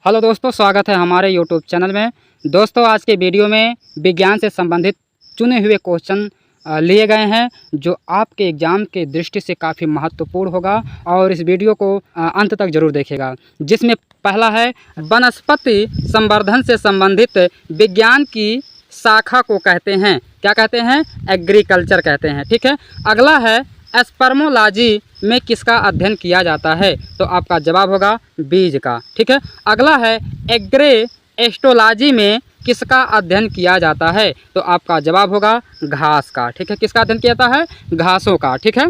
Hello दोस्तों, स्वागत है हमारे यूट्यूब चैनल में। दोस्तों, आज के वीडियो में विज्ञान से संबंधित चुने हुए क्वेश्चन लिए गए हैं जो आपके एग्ज़ाम के दृष्टि से काफ़ी महत्वपूर्ण होगा और इस वीडियो को अंत तक ज़रूर देखेगा। जिसमें पहला है, वनस्पति संवर्धन से संबंधित विज्ञान की शाखा को कहते हैं, क्या कहते हैं? एग्रीकल्चर कहते हैं। ठीक है। अगला है, स्पर्मोलॉजी में किसका अध्ययन किया जाता है? तो आपका जवाब होगा बीज का। ठीक है। अगला है, एग्रोएस्ट्रोलॉजी में किसका अध्ययन किया जाता है? तो आपका जवाब होगा घास का। ठीक है। किसका अध्ययन किया जाता है? घासों का। ठीक है।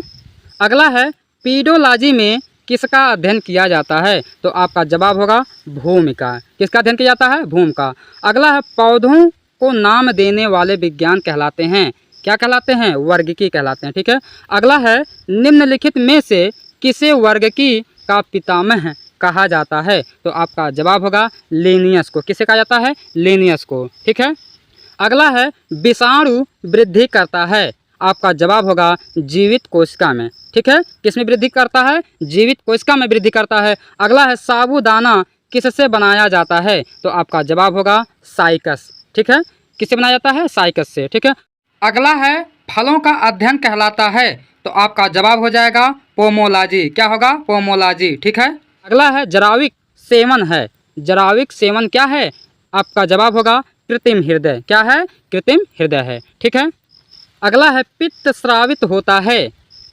अगला है, पीडोलॉजी में किसका अध्ययन किया जाता है? तो आपका जवाब होगा भूमि का। किसका अध्ययन किया जाता है? भूमि का। अगला है, पौधों को नाम देने वाले विज्ञान कहलाते हैं, क्या कहलाते हैं? वर्गिकी कहलाते हैं। ठीक है। अगला है, निम्नलिखित में से किसे वर्गिकी का पितामह कहा जाता है? तो आपका जवाब होगा लिनियस को। किसे कहा जाता है? लिनियस को। ठीक है। अगला है, विषाणु वृद्धि करता है, आपका जवाब होगा जीवित कोशिका में। ठीक है। किस में वृद्धि करता है? जीवित कोशिका में वृद्धि करता है। अगला है, साबूदाना किससे बनाया जाता है? तो आपका जवाब होगा साइकस। ठीक है। किससे बनाया जाता है? साइकस से। ठीक है। अगला है, फलों का अध्ययन कहलाता है, तो आपका जवाब हो जाएगा पोमोलॉजी। क्या होगा? पोमोलॉजी। ठीक है। अगला है, जराविक सेवन है, जराविक सेवन क्या है? आपका जवाब होगा कृत्रिम हृदय। क्या है? कृत्रिम हृदय है। ठीक है। अगला है, पित्त स्रावित होता है,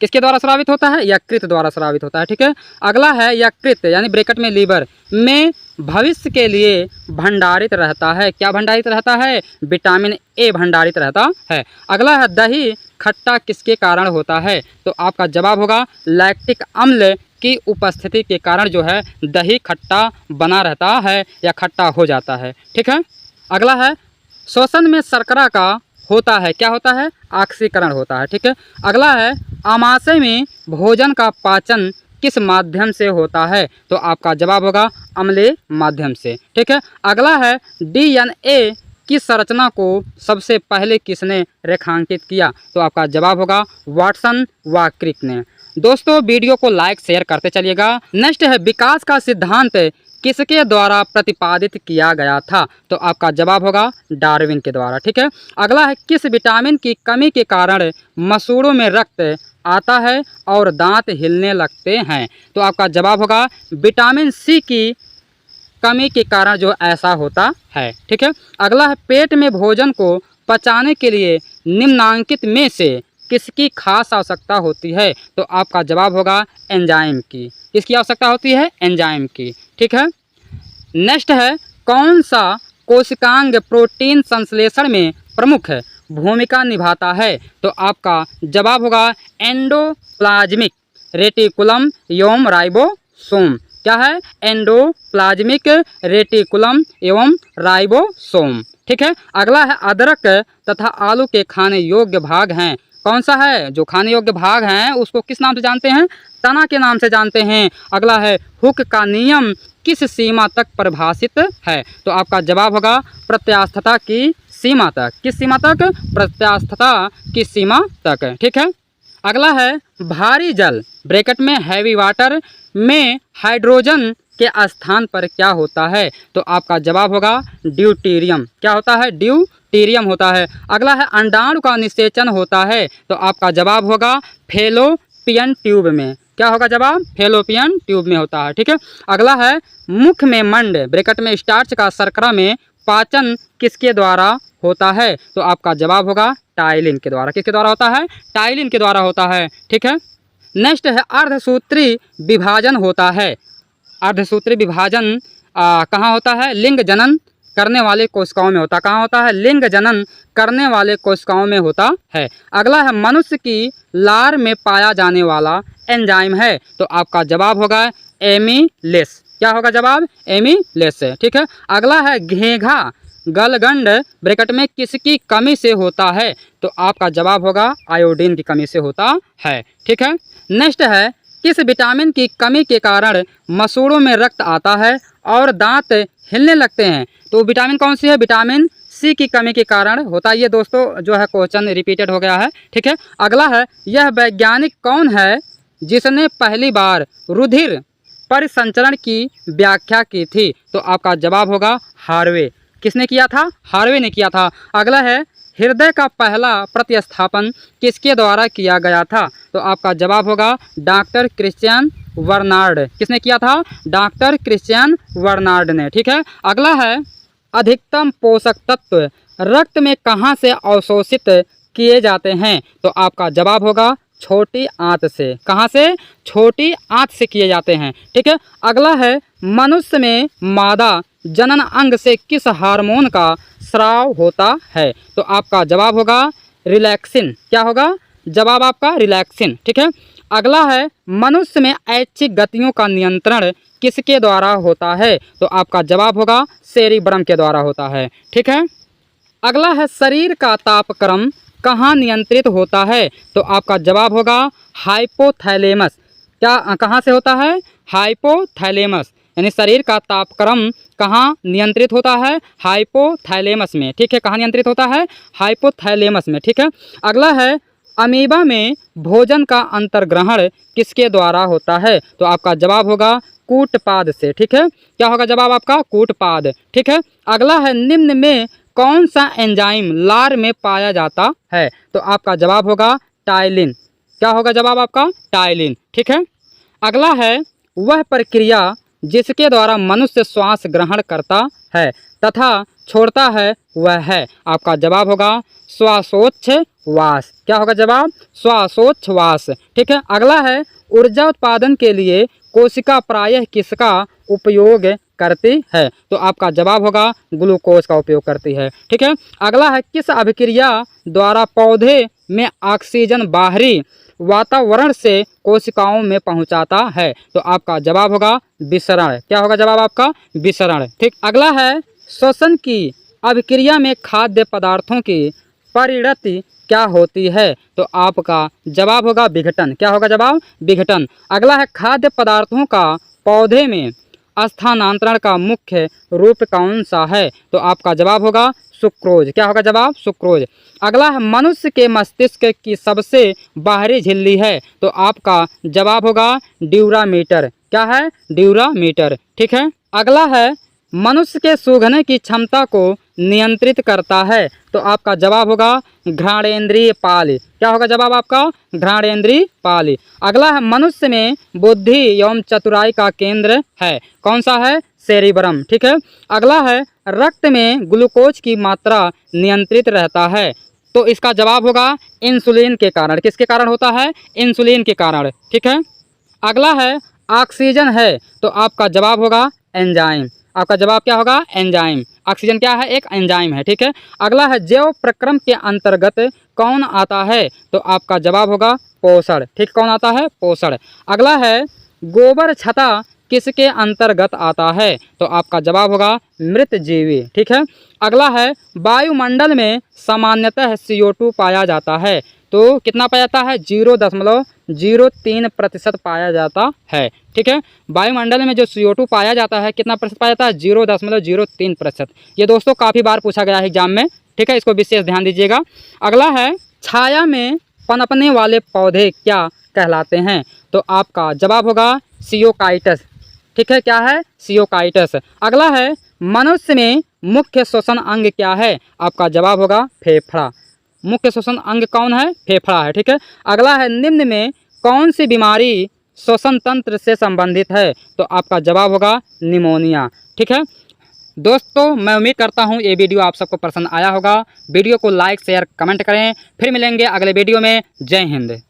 किसके द्वारा स्रावित होता है? यकृत द्वारा स्रावित होता है। ठीक है। अगला है, यकृत यानी ब्रैकेट में लीवर में भविष्य के लिए भंडारित रहता है, क्या भंडारित रहता है? विटामिन ए भंडारित रहता है। अगला है, दही खट्टा किसके कारण होता है? तो आपका जवाब होगा लैक्टिक अम्ल की उपस्थिति के कारण जो है दही खट्टा बना रहता है या खट्टा हो जाता है। ठीक है। अगला है, श्वसन में शर्करा का होता है, क्या होता है? ऑक्सीकरण होता है। ठीक है। अगला है, आमाशय में भोजन का पाचन किस माध्यम से होता है? तो आपका जवाब होगा अम्लीय माध्यम से। ठीक है। अगला है, डीएनए की संरचना को सबसे पहले किसने रेखांकित किया? तो आपका जवाब होगा वाटसन व क्रिक ने। दोस्तों, वीडियो को लाइक शेयर करते चलिएगा। नेक्स्ट है, विकास का सिद्धांत किसके द्वारा प्रतिपादित किया गया था? तो आपका जवाब होगा डार्विन के द्वारा। ठीक है। अगला है, किस विटामिन की कमी के कारण मसूड़ों में रक्त आता है और दांत हिलने लगते हैं? तो आपका जवाब होगा विटामिन सी की कमी के कारण जो ऐसा होता है। ठीक है। अगला है, पेट में भोजन को पचाने के लिए निम्नांकित में से किसकी खास आवश्यकता होती है? तो आपका जवाब होगा एंजाइम की। किसकी आवश्यकता होती है? एंजाइम की। ठीक है। नेक्स्ट है, कौन सा कोशिकांग प्रोटीन संश्लेषण में प्रमुख भूमिका निभाता है? तो आपका जवाब होगा एंडोप्लाज्मिक रेटिकुलम एवं राइबोसोम। क्या है? एंडोप्लाज्मिक रेटिकुलम एवं राइबोसोम। ठीक है। अगला है, अदरक तथा आलू के खाने योग्य भाग हैं, कौन सा है? जो खाने योग्य भाग हैं उसको किस नाम से जानते हैं? तना के नाम से जानते हैं। अगला है, हुक का नियम किस सीमा तक परिभाषित है? तो आपका जवाब होगा प्रत्यास्थता की सीमा तक। किस सीमा तक? प्रत्यास्थता की सीमा तक। ठीक है। अगला है, भारी जल ब्रैकेट में हैवी वाटर में हाइड्रोजन के स्थान पर क्या होता है? तो आपका जवाब होगा ड्यूटेरियम। क्या होता है? ड्यूटेरियम होता है। अगला है, अंडाणु का निषेचन होता है, तो आपका जवाब होगा फैलोपियन ट्यूब में। क्या होगा जवाब? फैलोपियन ट्यूब में होता है। ठीक है। अगला है, मुख में मंड ब्रैकेट में स्टार्च का शर्करा में पाचन किसके द्वारा होता है? तो आपका जवाब होगा टाइलिन के द्वारा। किसके द्वारा होता है? टाइलिन के द्वारा होता है। ठीक है। नेक्स्ट है, अर्धसूत्री विभाजन होता है, अर्धसूत्री विभाजन कहाँ होता है? लिंग जनन करने वाले कोशिकाओं में होता है। कहाँ होता है? लिंग जनन करने वाले कोशिकाओं में होता है। अगला है, मनुष्य की लार में पाया जाने वाला एंजाइम है, तो आपका जवाब होगा एमिलेस। क्या होगा जवाब? एमिलेस। ठीक है। अगला है, घेघा गलगंड ब्रैकेट में किसकी कमी से होता है? तो आपका जवाब होगा आयोडीन की कमी से होता है। ठीक है। नेक्स्ट है, किस विटामिन की कमी के कारण मसूड़ों में रक्त आता है और दांत हिलने लगते हैं? तो विटामिन कौन सी है? विटामिन सी की कमी के कारण होता है। ये दोस्तों जो है क्वेश्चन रिपीटेड हो गया है। ठीक है। अगला है, यह वैज्ञानिक कौन है जिसने पहली बार रुधिर परिसंचरण की व्याख्या की थी? तो आपका जवाब होगा हार्वे। किसने किया था? हार्वे ने किया था। अगला है हृदय का पहला प्रतिस्थापन किसके द्वारा किया गया था? तो आपका जवाब होगा डॉक्टर क्रिश्चियन बर्नार्ड। किसने किया था? डॉक्टर क्रिश्चियन बर्नार्ड ने। ठीक है। अगला है अधिकतम पोषक तत्व रक्त में कहाँ से अवशोषित किए जाते हैं? तो आपका जवाब होगा छोटी आंत से। कहाँ से? छोटी आंत से किए जाते हैं। ठीक है। अगला है मनुष्य में मादा जनन अंग से किस हार्मोन का स्राव होता है? तो आपका जवाब होगा रिलैक्सिन। क्या होगा? जवाब आपका रिलैक्सिन। ठीक है। अगला है मनुष्य में ऐच्छिक गतियों का नियंत्रण किसके द्वारा होता है? तो आपका जवाब होगा सेरिब्रम के द्वारा होता है। ठीक है। अगला है शरीर का तापक्रम कहाँ नियंत्रित होता है? तो आपका जवाब होगा हाइपोथैलेमस। क्या कहाँ से होता है? हाइपोथैलेमस। यानी शरीर का तापक्रम कहाँ नियंत्रित होता है? हाइपोथैलेमस में। ठीक है। कहाँ नियंत्रित होता है? हाइपोथैलेमस में। ठीक है। अगला है अमीबा में भोजन का अंतर्ग्रहण किसके द्वारा होता है? तो आपका जवाब होगा कूटपाद से। ठीक है। क्या होगा जवाब आपका? कूटपाद। ठीक है। अगला है निम्न में कौन सा एंजाइम लार में पाया जाता है? तो आपका जवाब होगा टाइलिन। क्या होगा जवाब आपका? टाइलिन। ठीक है। अगला है वह प्रक्रिया जिसके द्वारा मनुष्य श्वास ग्रहण करता है तथा छोड़ता है वह है? आपका जवाब होगा श्वासोच्छ्वास। क्या होगा जवाब? श्वासोच्छ्वास। ठीक है। अगला है ऊर्जा उत्पादन के लिए कोशिका प्रायः किसका उपयोग करती है? तो आपका जवाब होगा ग्लूकोज का उपयोग करती है। ठीक है। अगला है किस अभिक्रिया द्वारा पौधे में ऑक्सीजन बाहरी वातावरण से कोशिकाओं में पहुंचाता है? तो आपका जवाब होगा विसरण। क्या होगा जवाब आपका? विसरण। ठीक। अगला है श्वसन की अभिक्रिया में खाद्य पदार्थों की परिणति क्या होती है? तो आपका जवाब होगा विघटन। क्या होगा जवाब? विघटन। अगला है खाद्य पदार्थों का पौधे में स्थानांतरण का मुख्य रूप कौन सा है? तो आपका जवाब होगा सुक्रोज। क्या होगा जवाब? सुक्रोज। अगला है मनुष्य के मस्तिष्क की सबसे बाहरी झिल्ली है? तो आपका जवाब होगा ड्यूरामीटर। क्या है? ड्यूरामीटर। ठीक है। अगला है मनुष्य के सूंघने की क्षमता को नियंत्रित करता है? तो आपका जवाब होगा घ्राणेंद्रिय पाली। क्या होगा जवाब आपका? घ्राणेंद्रिय पाली। अगला है मनुष्य में बुद्धि एवं चतुराई का केंद्र है? कौन सा है? सेरिब्रम। ठीक है। अगला है रक्त में ग्लूकोज की मात्रा नियंत्रित रहता है? तो इसका जवाब होगा इंसुलिन के कारण। किसके कारण होता है? इंसुलिन के कारण। ठीक है। अगला है ऑक्सीजन है? तो आपका जवाब होगा एंजाइम। आपका जवाब क्या होगा? एंजाइम। ऑक्सीजन क्या है? एक एंजाइम है। ठीक है। अगला है जैव प्रक्रम के अंतर्गत कौन आता है? तो आपका जवाब होगा पोषण। ठीक। कौन आता है? पोषण। अगला है गोबर छत्ता किसके अंतर्गत आता है? तो आपका जवाब होगा मृत जीवी। ठीक है। अगला है वायुमंडल में सामान्यतः CO2 पाया जाता है? तो कितना पाया जाता है? 0.03% पाया जाता है। ठीक है। वायुमंडल में जो CO2 पाया जाता है कितना प्रतिशत पाया जाता है? 0.03%। ये दोस्तों काफ़ी बार पूछा गया है एग्जाम में। ठीक है। इसको विशेष ध्यान दीजिएगा। अगला है छाया में पनपने वाले पौधे क्या कहलाते हैं? तो आपका जवाब होगा सियोकाइटस। ठीक है। क्या है? सियोकाइटस। अगला है मनुष्य में मुख्य श्वसन अंग क्या है? आपका जवाब होगा फेफड़ा। मुख्य श्वसन अंग कौन है? फेफड़ा है। ठीक है। अगला है निम्न में कौन सी बीमारी श्वसन तंत्र से संबंधित है? तो आपका जवाब होगा निमोनिया। ठीक है। दोस्तों मैं उम्मीद करता हूँ ये वीडियो आप सबको पसंद आया होगा। वीडियो को लाइक शेयर कमेंट करें। फिर मिलेंगे अगले वीडियो में। जय हिंद।